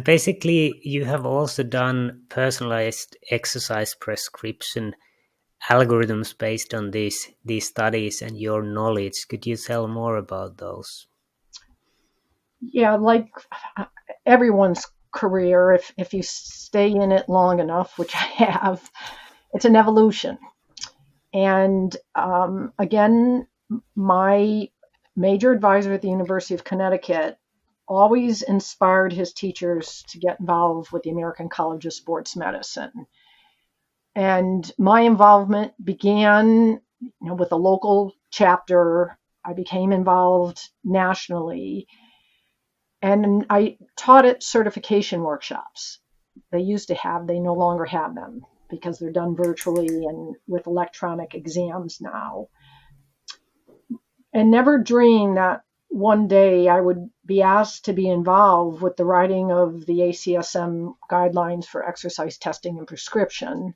And basically, you have also done personalized exercise prescription algorithms based on these studies and your knowledge. Could you tell more about those? Yeah, like everyone's career, if you stay in it long enough, which I have, it's an evolution. And again, my major advisor at the University of Connecticut always inspired his teachers to get involved with the American College of Sports Medicine. And my involvement began, with a local chapter. I became involved nationally, and I taught at certification workshops. They no longer have them because they're done virtually and with electronic exams now. And never dreamed that one day I would be asked to be involved with the writing of the ACSM Guidelines for Exercise Testing and Prescription,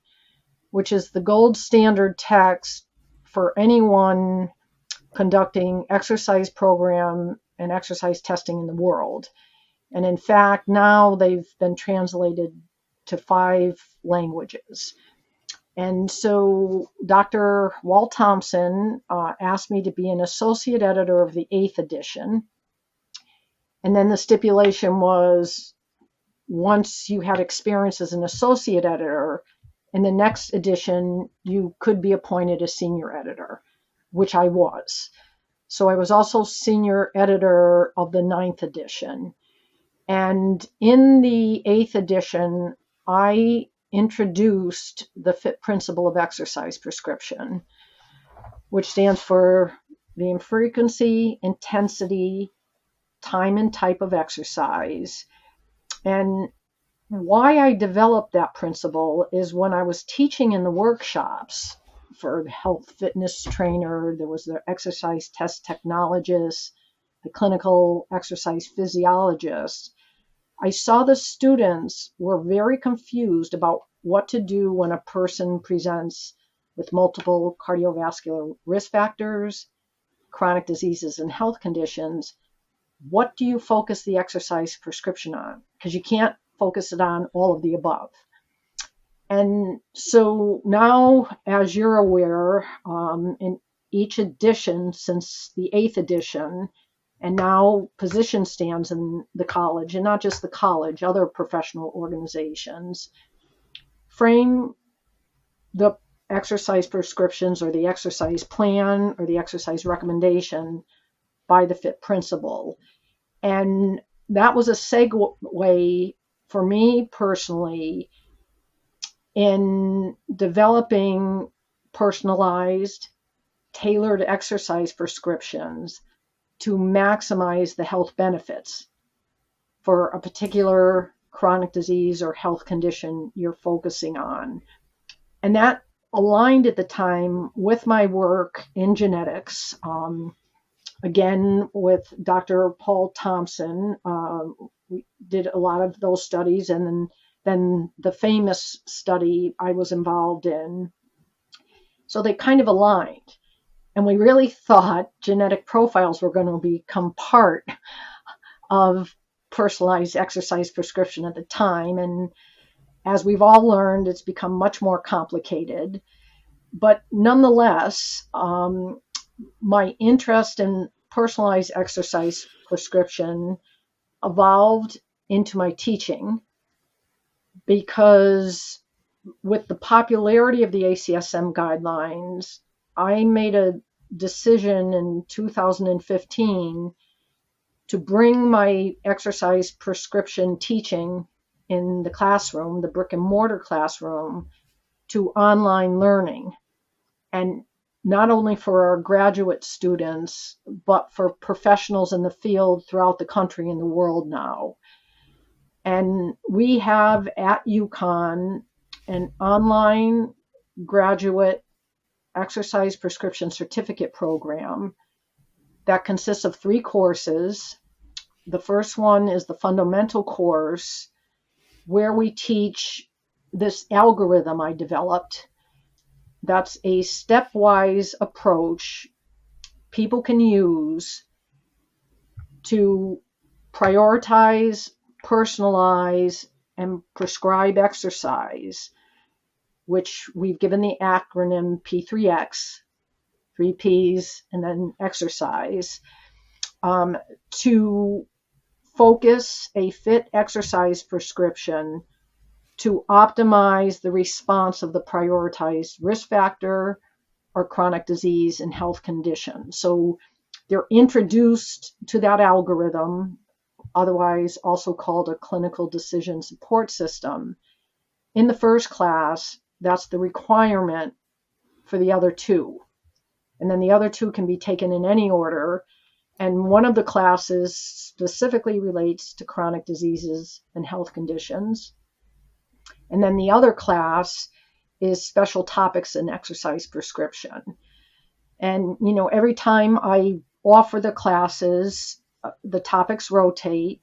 which is the gold standard text for anyone conducting exercise program and exercise testing in the world. And in fact, now they've been translated to 5 languages. And so Dr. Walt Thompson asked me to be an associate editor of the 8th edition. And then the stipulation was, once you had experience as an associate editor, in the next edition, you could be appointed a senior editor, which I was. So I was also senior editor of the 9th edition. And in the 8th edition, I introduced the FIT principle of exercise prescription, which stands for the infrequency, intensity, time and type of exercise. And why I developed that principle is when I was teaching in the workshops for the health fitness trainer, there was the exercise test technologist, the clinical exercise physiologist. I saw the students were very confused about what to do when a person presents with multiple cardiovascular risk factors, chronic diseases, and health conditions. What do you focus the exercise prescription on? Because you can't focus it on all of the above. And so now, as you're aware, in each edition since the 8th edition, and now position stands in the college, and not just the college, other professional organizations, frame the exercise prescriptions or the exercise plan or the exercise recommendation by the FIT principle. And that was a segue for me personally in developing personalized, tailored exercise prescriptions to maximize the health benefits for a particular chronic disease or health condition you're focusing on. And that aligned at the time with my work in genetics, again with Dr. Paul Thompson. We did a lot of those studies, and then the famous study I was involved in. So they kind of aligned. And we really thought genetic profiles were going to become part of personalized exercise prescription at the time. And as we've all learned, it's become much more complicated. But nonetheless, my interest in personalized exercise prescription evolved into my teaching, because with the popularity of the ACSM guidelines, I made a decision in 2015 to bring my exercise prescription teaching in the classroom, the brick and mortar classroom, to online learning. And not only for our graduate students, but for professionals in the field throughout the country and the world now. And we have at UConn an online graduate exercise prescription certificate program that consists of 3 courses. The first one is the fundamental course, where we teach this algorithm I developed. That's a stepwise approach people can use to prioritize personalize, and prescribe exercise, which we've given the acronym P3-EX, 3Ps, and then exercise, to focus a fit exercise prescription to optimize the response of the prioritized risk factor or chronic disease and health condition. So they're introduced to that algorithm, otherwise also called a clinical decision support system, in the first class. That's the requirement for the other two. And then the other two can be taken in any order. And one of the classes specifically relates to chronic diseases and health conditions. And then the other class is special topics and exercise prescription. And, every time I offer the classes, the topics rotate.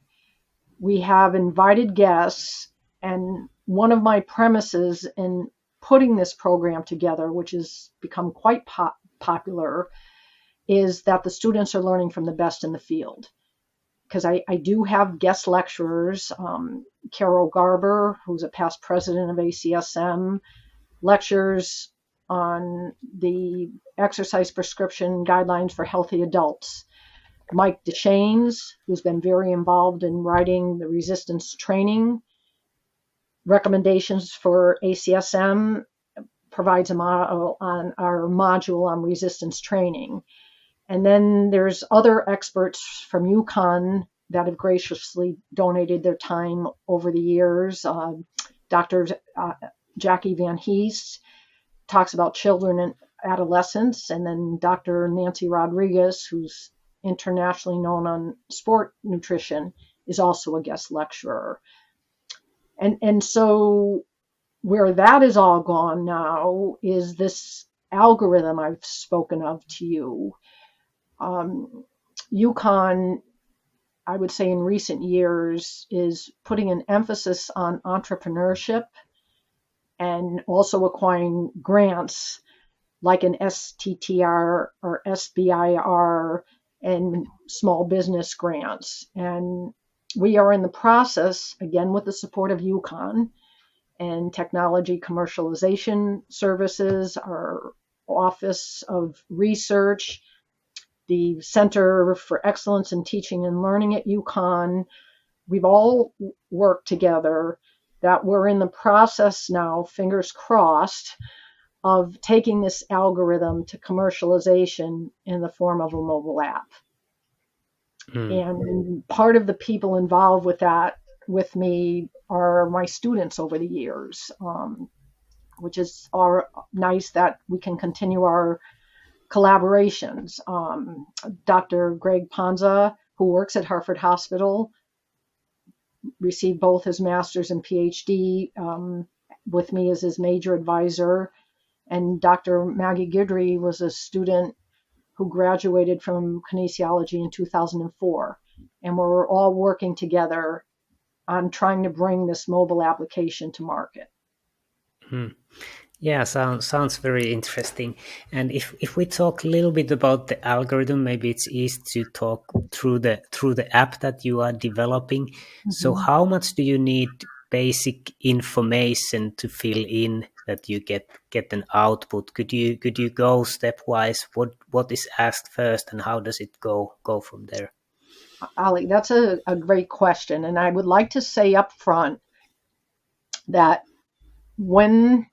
We have invited guests. And one of my premises in putting this program together, which has become quite popular, is that the students are learning from the best in the field. Because I do have guest lecturers. Carol Garber, who's a past president of ACSM, lectures on the exercise prescription guidelines for healthy adults. Mike DeShanes, who's been very involved in writing the resistance training recommendations for ACSM, provides a model on our module on resistance training. And then there's other experts from UConn that have graciously donated their time over the years. Dr. Jackie Van Heest talks about children and adolescents, and then Dr. Nancy Rodriguez, who's internationally known on sport nutrition, is also a guest lecturer. And so where that is all gone now is this algorithm I've spoken of to you. UConn, I would say in recent years, is putting an emphasis on entrepreneurship and also acquiring grants like an STTR or SBIR and small business grants. And we are in the process, again with the support of UConn and Technology Commercialization Services, our Office of Research, the Center for Excellence in Teaching and Learning at UConn. We've all worked together that we're in the process now, fingers crossed, of taking this algorithm to commercialization in the form of a mobile app. And part of the people involved with that with me are my students over the years, which is nice that we can continue our collaborations. Dr. Greg Ponza, who works at Hartford Hospital, received both his master's and PhD with me as his major advisor. And Dr. Maggie Guidry was a student who graduated from Kinesiology in 2004. And we're all working together on trying to bring this mobile application to market. Yeah, sounds very interesting. And if we talk a little bit about the algorithm, maybe it's easy to talk through the app that you are developing. Mm-hmm. So how much do you need basic information to fill in that you get an output? Could you go stepwise? What is asked first, and how does it go from there? Ali, that's a great question, and I would like to say up front that when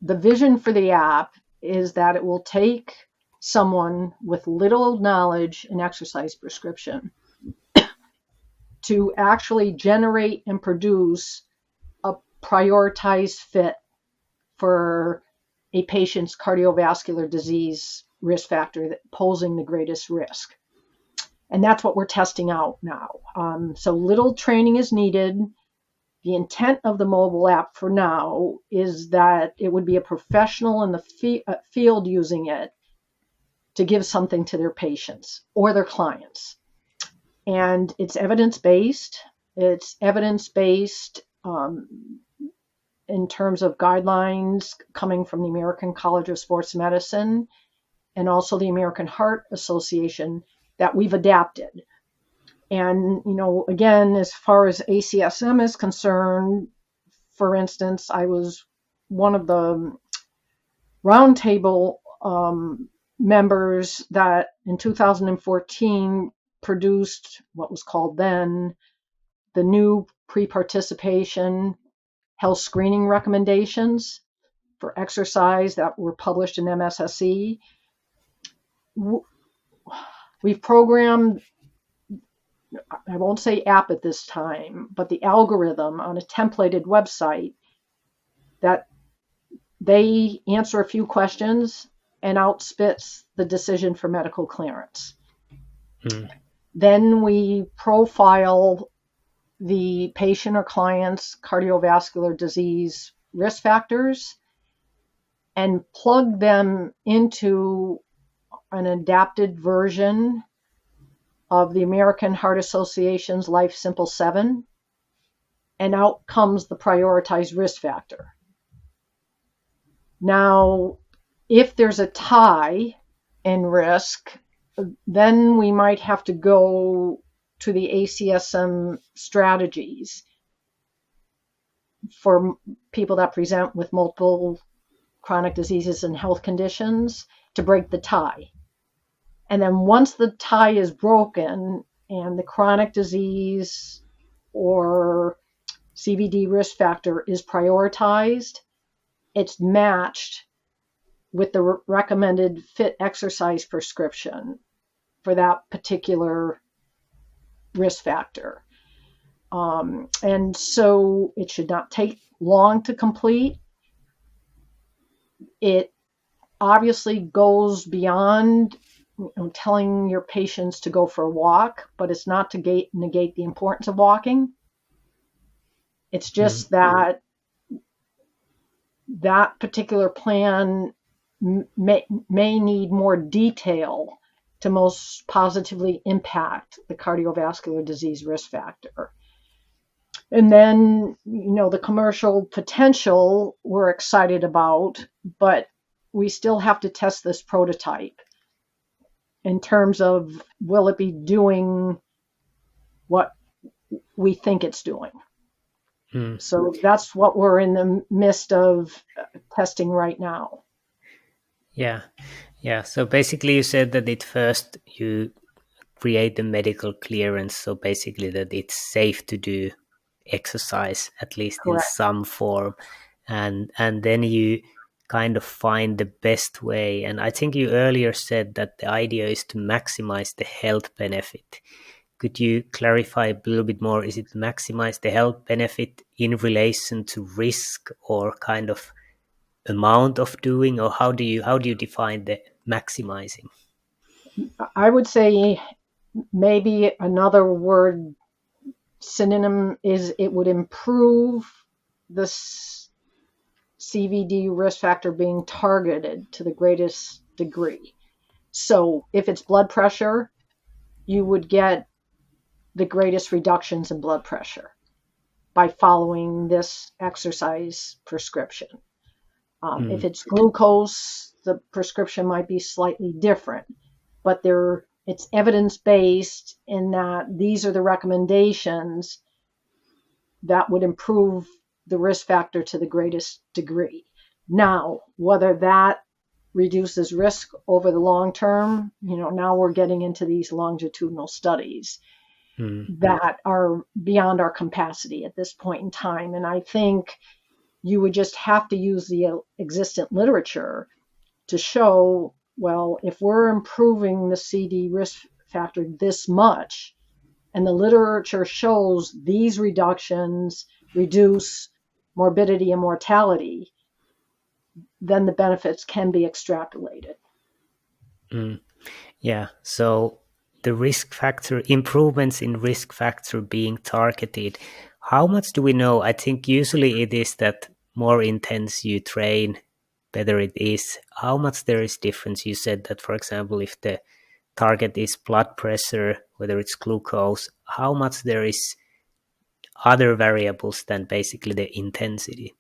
the vision for the app is that it will take someone with little knowledge in exercise prescription to actually generate and produce a prioritized fit for a patient's cardiovascular disease risk factor that posing the greatest risk. And that's what we're testing out now. So little training is needed. The intent of the mobile app for now is that it would be a professional in the field using it to give something to their patients or their clients. And it's evidence-based. It's evidence-based in terms of guidelines coming from the American College of Sports Medicine and also the American Heart Association that we've adapted. And, again, as far as ACSM is concerned, for instance, I was one of the roundtable members that in 2014 produced what was called then the new pre-participation health screening recommendations for exercise that were published in MSSE. We've programmed, I won't say app at this time, but the algorithm on a templated website that they answer a few questions and outspits the decision for medical clearance. Then we profile the patient or client's cardiovascular disease risk factors and plug them into an adapted version of the American Heart Association's Life Simple 7, and out comes the prioritized risk factor. Now, if there's a tie in risk, then we might have to go to the ACSM strategies for people that present with multiple chronic diseases and health conditions to break the tie. And then once the tie is broken and the chronic disease or CVD risk factor is prioritized, it's matched with the recommended fit exercise prescription for that particular risk factor. And so it should not take long to complete. It obviously goes beyond telling your patients to go for a walk, but it's not to negate the importance of walking. It's just that particular plan may need more detail to most positively impact the cardiovascular disease risk factor. And then, the commercial potential we're excited about, but we still have to test this prototype in terms of will it be doing what we think it's doing. So that's what we're in the midst of testing right now. Yeah. So basically you said that at first you create the medical clearance, so basically that it's safe to do exercise, at least Correct. in some form. And then you kind of find the best way. And I think you earlier said that the idea is to maximize the health benefit. Could you clarify a little bit more? Is it maximize the health benefit in relation to risk or kind of amount of doing, or how do you define the maximizing? I would say maybe another word synonym is it would improve the CVD risk factor being targeted to the greatest degree. So if it's blood pressure, you would get the greatest reductions in blood pressure by following this exercise prescription. If it's glucose, the prescription might be slightly different, but it's evidence-based in that these are the recommendations that would improve the risk factor to the greatest degree. Now, whether that reduces risk over the long term, now we're getting into these longitudinal studies that are beyond our capacity at this point in time. And I think you would just have to use the existent literature to show, well, if we're improving the CD risk factor this much, and the literature shows these reductions reduce morbidity and mortality, then the benefits can be extrapolated. Yeah, so the risk factor, improvements in risk factor being targeted, how much do we know? I think usually it is that more intense you train, better it is. How much there is difference? You said that, for example, if the target is blood pressure, whether it's glucose, how much there is other variables than basically the intensity?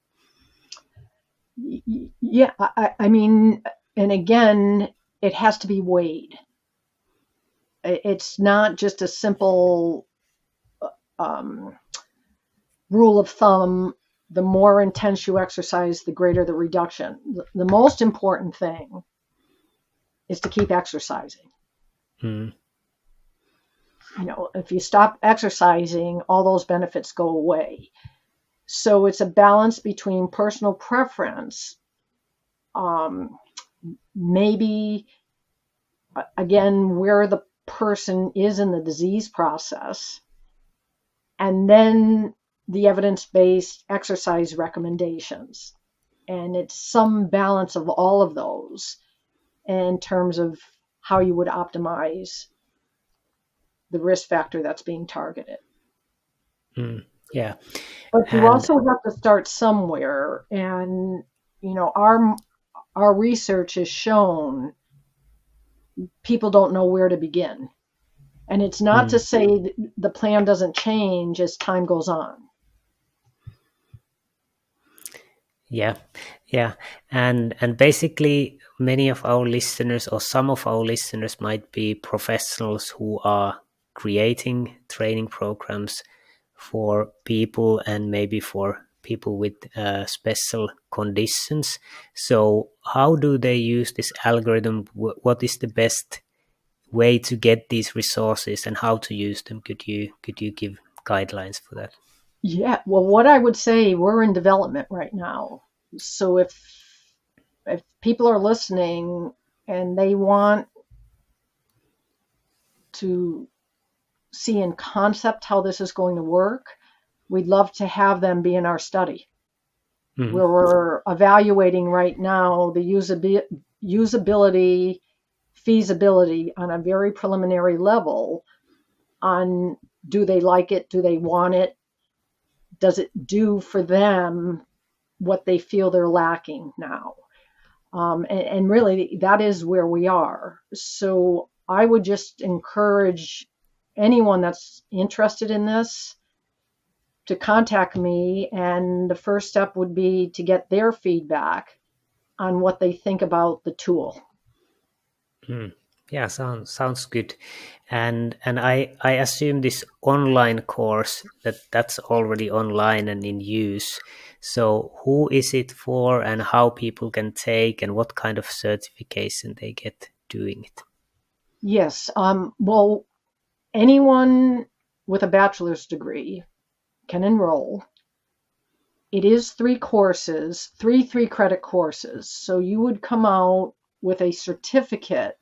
Yeah, I mean, and again, it has to be weighed. It's not just a simple rule of thumb. The more intense you exercise, the greater the reduction. The most important thing is to keep exercising. Mm. If you stop exercising, all those benefits go away. So it's a balance between personal preference, maybe, again, where the person is in the disease process, and then the evidence-based exercise recommendations. And it's some balance of all of those in terms of how you would optimize the risk factor that's being targeted. Mm. Yeah. But you And also have to start somewhere. And, our research has shown people don't know where to begin. And it's not to say the plan doesn't change as time goes on. yeah. And basically many of our listeners, or some of our listeners, might be professionals who are creating training programs for people, and maybe for people with special conditions. So how do they use this algorithm? What is the best way to get these resources, and how to use them? Could you give guidelines for that? Yeah, well, what I would say, we're in development right now. So if people are listening and they want to see in concept how this is going to work, we'd love to have them be in our study. Mm-hmm. Where we're evaluating right now the usability, feasibility on a very preliminary level on, do they like it? Do they want it? Does it do for them what they feel they're lacking now? And really, that is where we are. So I would just encourage anyone that's interested in this to contact me. And the first step would be to get their feedback on what they think about the tool. Yeah, sounds good. And I assume this online course, that's already online and in use. So who is it for, and how people can take, and what kind of certification they get doing it? Yes. Well, anyone with a bachelor's degree can enroll. It is 3 courses, 3 credit courses. So you would come out with a certificate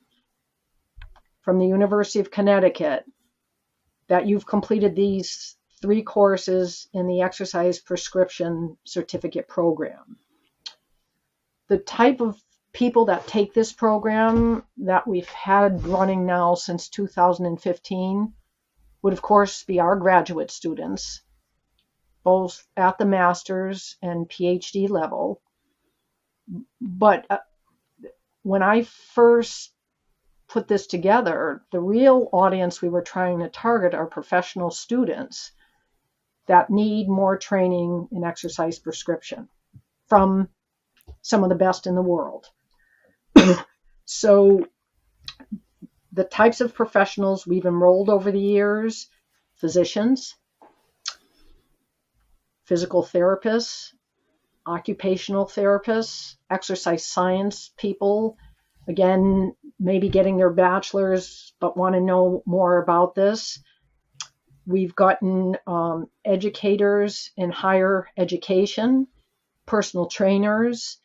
from the University of Connecticut that you've completed these 3 courses in the exercise prescription certificate program. The type of people that take this program that we've had running now since 2015 would, of course, be our graduate students, both at the master's and PhD level. But when I first put this together, the real audience we were trying to target are professional students that need more training in exercise prescription from some of the best in the world. So the types of professionals we've enrolled over the years: physicians, physical therapists, occupational therapists, exercise science people, again, maybe getting their bachelor's but want to know more about this. We've gotten educators in higher education, personal trainers,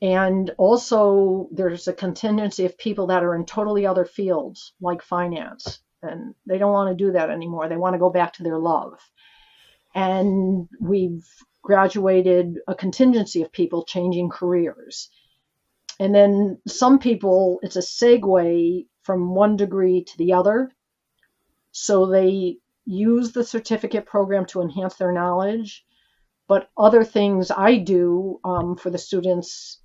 and also there's a contingency of people that are in totally other fields like finance, and they don't want to do that anymore. They want to go back to their love. And we've graduated a contingency of people changing careers. And then some people, it's a segue from one degree to the other. So they use the certificate program to enhance their knowledge. But other things I do for the students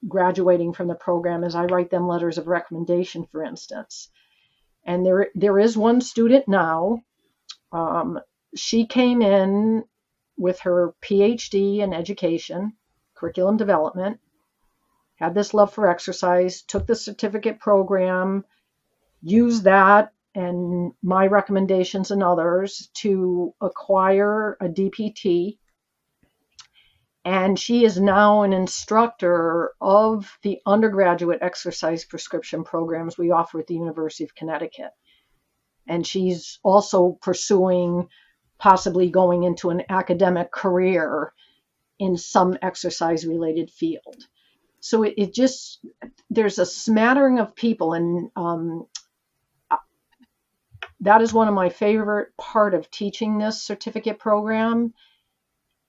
graduating from the program is I write them letters of recommendation, for instance. And there is one student now. She came in with her PhD in education, curriculum development, had this love for exercise, took the certificate program, use that and my recommendations and others to acquire a DPT. And she is now an instructor of the undergraduate exercise prescription programs we offer at the University of Connecticut. And she's also pursuing possibly going into an academic career in some exercise related field. So it just, there's a smattering of people, and that is one of my favorite part of teaching this certificate program,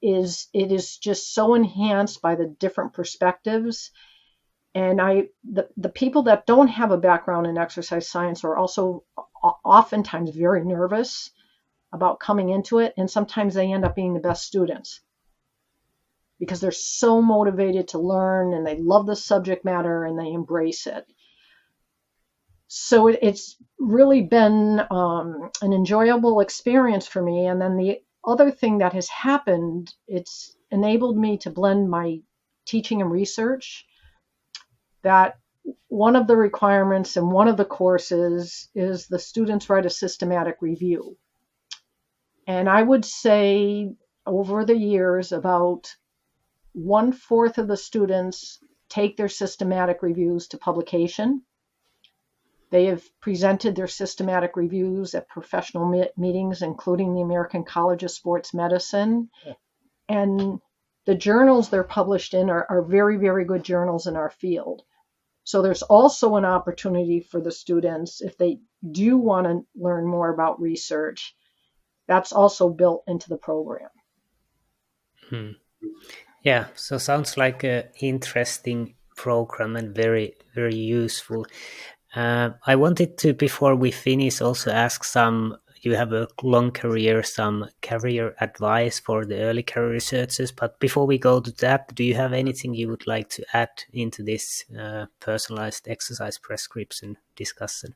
is it is just so enhanced by the different perspectives. And the people that don't have a background in exercise science are also oftentimes very nervous about coming into it, and sometimes they end up being the best students because they're so motivated to learn and they love the subject matter and they embrace it. So it's really been an enjoyable experience for me. And then the other thing that has happened, it's enabled me to blend my teaching and research. That one of the requirements in one of the courses is the students write a systematic review. And I would say over the years, about 1/4 of the students take their systematic reviews to publication. They have presented their systematic reviews at professional meetings, including the American College of Sports Medicine. Yeah. And the journals they're published in are very, very good journals in our field. So there's also an opportunity for the students, if they do want to learn more about research, that's also built into the program. Yeah, so sounds like an interesting program and very, very useful. I wanted to, before we finish, also ask you have a long career, some career advice for the early career researchers. But before we go to that, do you have anything you would like to add into this personalized exercise prescription discussion?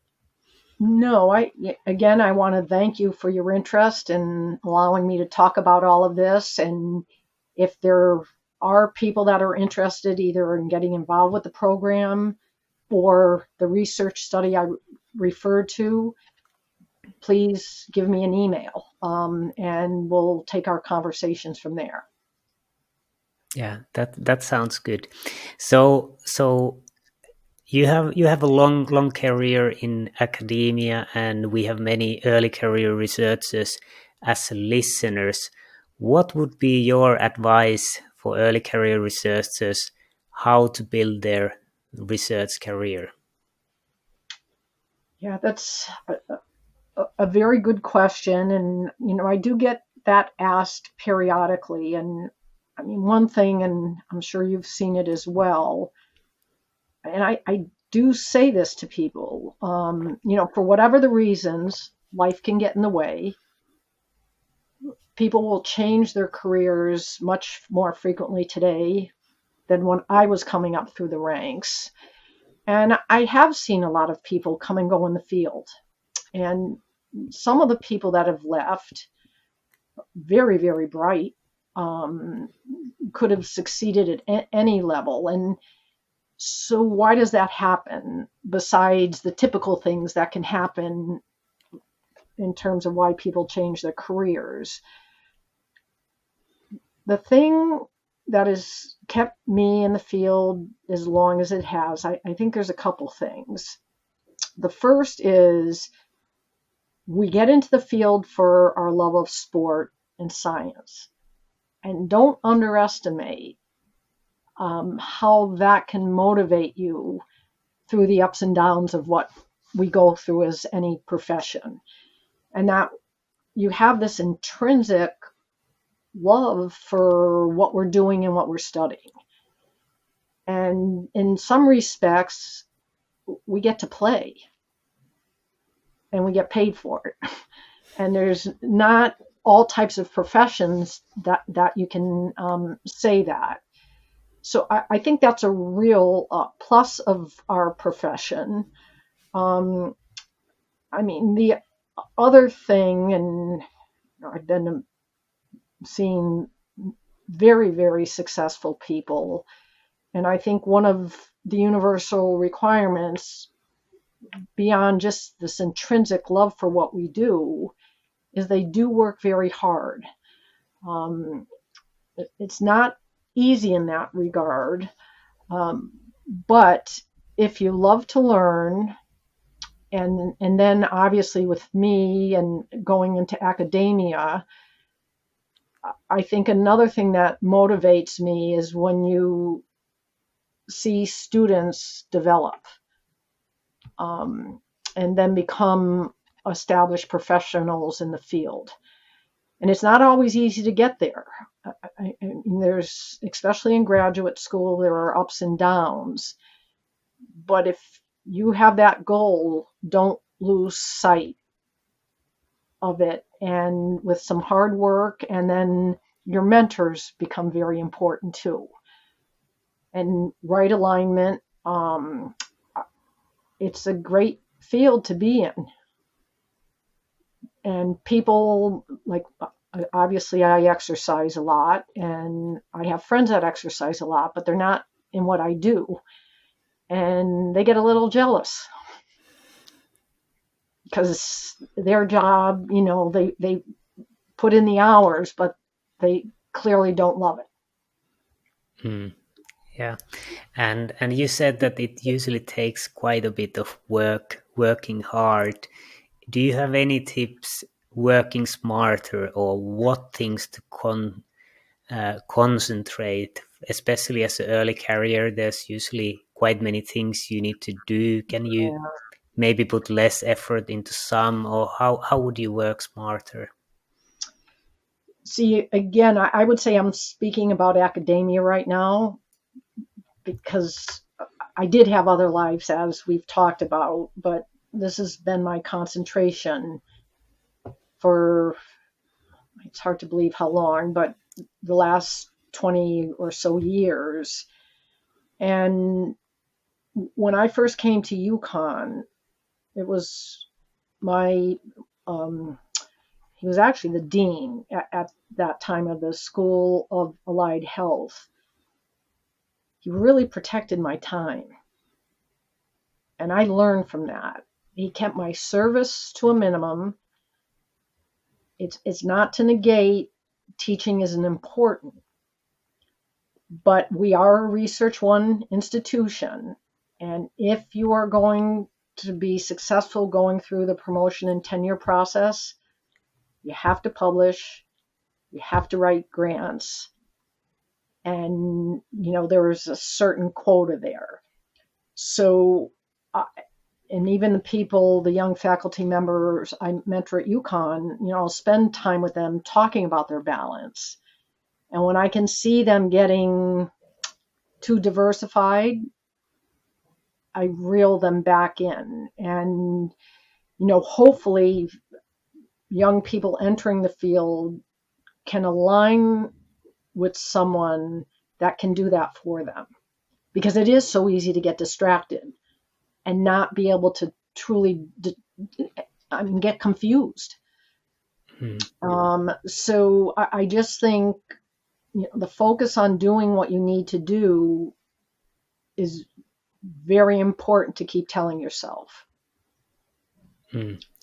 No, I want to thank you for your interest in allowing me to talk about all of this. And if there are people that are interested either in getting involved with the program or the research study I referred to, please give me an email, and we'll take our conversations from there. Yeah, that sounds good. So you have a long career in academia, and we have many early career researchers as listeners. What would be your advice for early career researchers how to build their research career? Yeah, that's a very good question. And, I do get that asked periodically. And I mean, one thing, and I'm sure you've seen it as well, and I do say this to people, for whatever the reasons, life can get in the way. People will change their careers much more frequently today than when I was coming up through the ranks. And I have seen a lot of people come and go in the field. And some of the people that have left, very, very bright, could have succeeded at any level. And so why does that happen, besides the typical things that can happen in terms of why people change their careers? The thing that has kept me in the field as long as it has, I think there's a couple things. The first is we get into the field for our love of sport and science. And don't underestimate how that can motivate you through the ups and downs of what we go through as any profession. And that you have this intrinsic love for what we're doing and what we're studying. And in some respects, we get to play and we get paid for it. And there's not all types of professions that you can say that. So I think that's a real plus of our profession. I mean, the other thing, and I've been seeing very, very successful people, and I think one of the universal requirements beyond just this intrinsic love for what we do, is they do work very hard. It's not easy in that regard, but if you love to learn, and then obviously with me and going into academia, I think another thing that motivates me is when you see students develop, and then become established professionals in the field. And it's not always easy to get there. I mean, there's, especially in graduate school, there are ups and downs. But if you have that goal, don't lose sight of it. And with some hard work, and then your mentors become very important too. And right alignment, it's a great field to be in. And people, like, obviously I exercise a lot, and I have friends that exercise a lot, but they're not in what I do. And they get a little jealous because their job, they put in the hours, but they clearly don't love it. Yeah, and you said that it usually takes quite a bit of working hard. Do you have any tips working smarter, or what things to concentrate, especially as an early career? There's usually quite many things you need to do. Can you maybe put less effort into some, or how would you work smarter? See, again, I would say I'm speaking about academia right now, because I did have other lives, as we've talked about, but this has been my concentration for, it's hard to believe how long, but the last 20 or so years. And when I first came to UConn, it was my, he was actually the dean at that time of the School of Allied Health. He really protected my time. And I learned from that. He kept my service to a minimum. It's not to negate teaching isn't important, but we are a Research One institution. And if you are going to be successful going through the promotion and tenure process, you have to publish, you have to write grants. And, there's a certain quota there. So, and even the young faculty members I mentor at UConn, I'll spend time with them talking about their balance. And when I can see them getting too diversified, I reel them back in. And, hopefully young people entering the field can align with someone that can do that for them. Because it is so easy to get distracted and not be able to truly get confused. So I just think the focus on doing what you need to do is very important to keep telling yourself.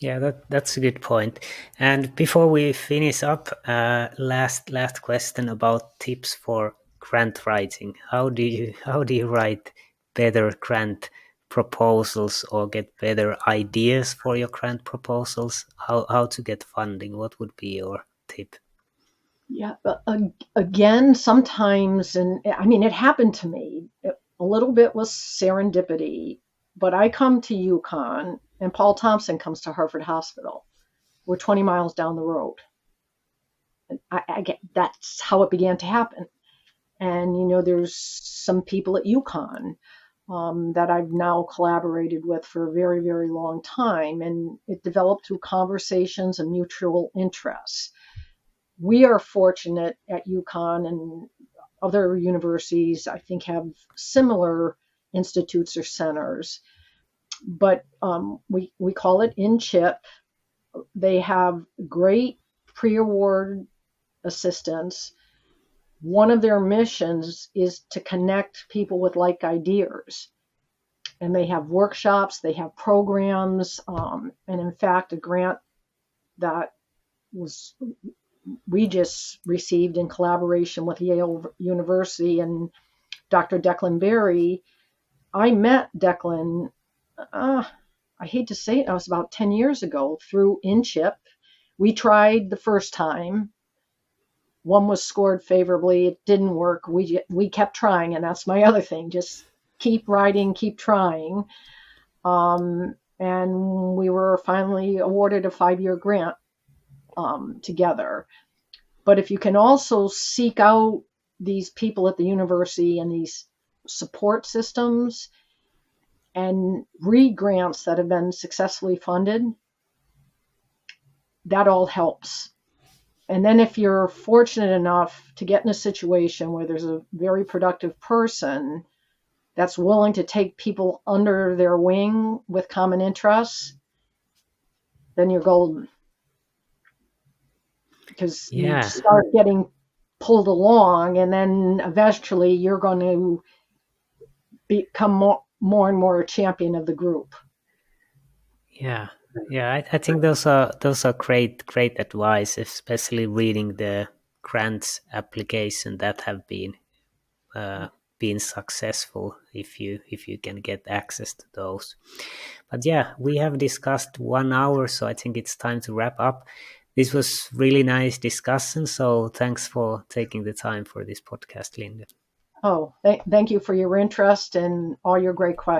Yeah, that's a good point. And before we finish up, last question about tips for grant writing. How do you write better grant proposals, or get better ideas for your grant proposals? How to get funding? What would be your tip? Yeah, but again, sometimes, and I mean, it happened to me. A little bit was serendipity, but I come to UConn, and Paul Thompson comes to Harvard Hospital. We're 20 miles down the road. And I get, that's how it began to happen. And, there's some people at UConn that I've now collaborated with for a very, very long time. And it developed through conversations and mutual interests. We are fortunate at UConn, and other universities, I think, have similar institutes or centers. But we call it InChip. They have great pre-award assistance. One of their missions is to connect people with like ideas. and they have workshops, they have programs, and in fact, a grant that was we just received in collaboration with Yale University and Dr. Declan Berry. I met Declan, I hate to say it, that was about 10 years ago through InChip. We tried the first time. One was scored favorably. It didn't work. We kept trying, and that's my other thing. Just keep writing, keep trying. And we were finally awarded a 5-year grant together. But if you can also seek out these people at the university and these support systems and read grants that have been successfully funded, that all helps. And then if you're fortunate enough to get in a situation where there's a very productive person that's willing to take people under their wing with common interests, then you're golden. Because you start getting pulled along, and then eventually you're going to become more and more a champion of the group. Yeah, I think those are great advice, especially reading the grants application that have been successful, if you can get access to those. But yeah, we have discussed 1 hour, so I think it's time to wrap up. This was really nice discussion, so thanks for taking the time for this podcast, Linda. Oh, thank you for your interest and all your great questions.